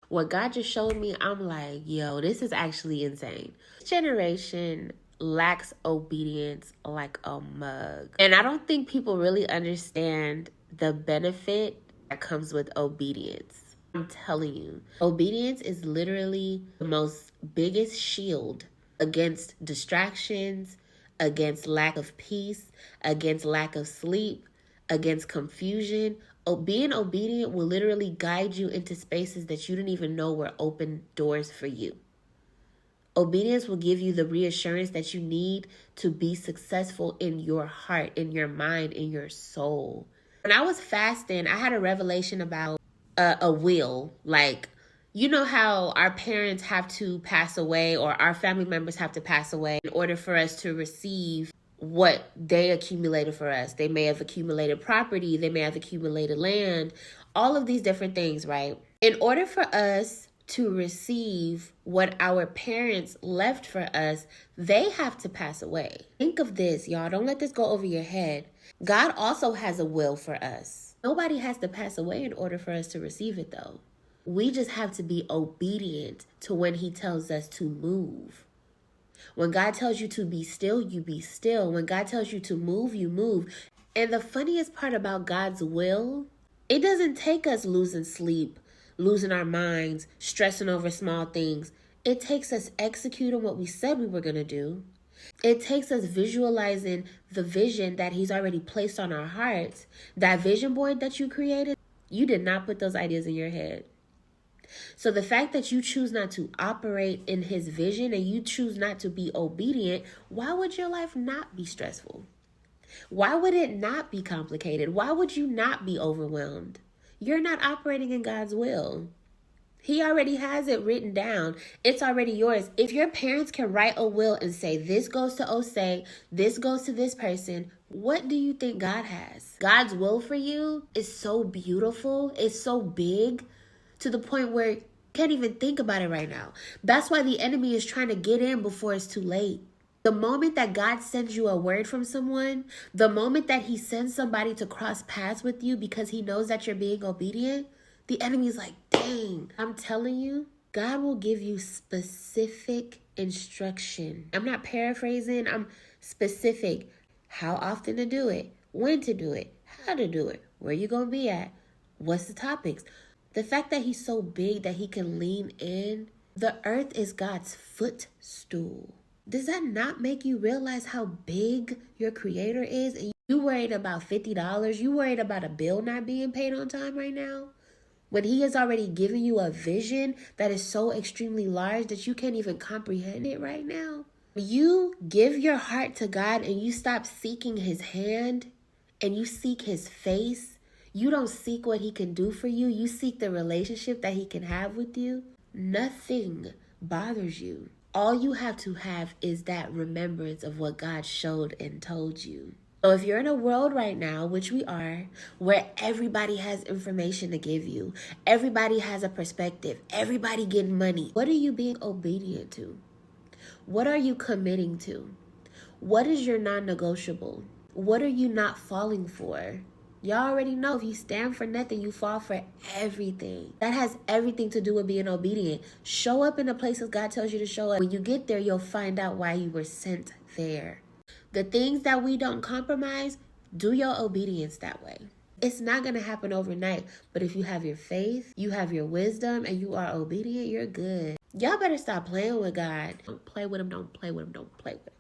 What God just showed me, I'm like, yo, this is actually insane. This generation lacks obedience like a mug. And I don't think people really understand the benefit that comes with obedience. I'm telling you, obedience is literally the most biggest shield against distractions, against lack of peace, against lack of sleep, against confusion. Being obedient will literally guide you into spaces that you didn't even know were open doors for you. Obedience will give you the reassurance that you need to be successful in your heart, in your mind, in your soul. When I was fasting, I had a revelation about a will. Like, you know how our parents have to pass away or our family members have to pass away in order for us to receive what they accumulated for us. They may have accumulated property, they may have accumulated land, all of these different things, right? In order for us to receive what our parents left for us, they have to pass away. Think of this, y'all. Don't let this go over your head. God also has a will for us. Nobody has to pass away in order for us to receive it, though. We just have to be obedient to when he tells us to move. When God tells you to be still, you be still. When God tells you to move, you move. And the funniest part about God's will, it doesn't take us losing sleep, losing our minds, stressing over small things. It takes us executing what we said we were going to do. It takes us visualizing the vision that he's already placed on our hearts. That vision board that you created, you did not put those ideas in your head. So the fact that you choose not to operate in his vision and you choose not to be obedient, why would your life not be stressful? Why would it not be complicated? Why would you not be overwhelmed? You're not operating in God's will. He already has it written down. It's already yours. If your parents can write a will and say, this goes to Osei, this goes to this person, what do you think God has? God's will for you is so beautiful. It's so big to the point where you can't even think about it right now. That's why the enemy is trying to get in before it's too late. The moment that God sends you a word from someone, the moment that he sends somebody to cross paths with you because he knows that you're being obedient, the enemy's like, dang, I'm telling you, God will give you specific instruction. I'm not paraphrasing, I'm specific. How often to do it, when to do it, how to do it, where you gonna be at, what's the topics. The fact that he's so big that he can lean in, the earth is God's footstool. Does that not make you realize how big your creator is? And you worried about $50? You worried about a bill not being paid on time right now? When he has already given you a vision that is so extremely large that you can't even comprehend it right now? You give your heart to God and you stop seeking his hand and you seek his face. You don't seek what he can do for you. You seek the relationship that he can have with you. Nothing bothers you. All you have to have is that remembrance of what God showed and told you. So if you're in a world right now, which we are, where everybody has information to give you, everybody has a perspective, everybody getting money, what are you being obedient to? What are you committing to? What is your non-negotiable? What are you not falling for? Y'all already know if you stand for nothing, you fall for everything. That has everything to do with being obedient. Show up in the places God tells you to show up. When you get there, you'll find out why you were sent there. The things that we don't compromise, do your obedience that way. It's not going to happen overnight. But if you have your faith, you have your wisdom, and you are obedient, you're good. Y'all better stop playing with God. Don't play with him, don't play with him, don't play with him.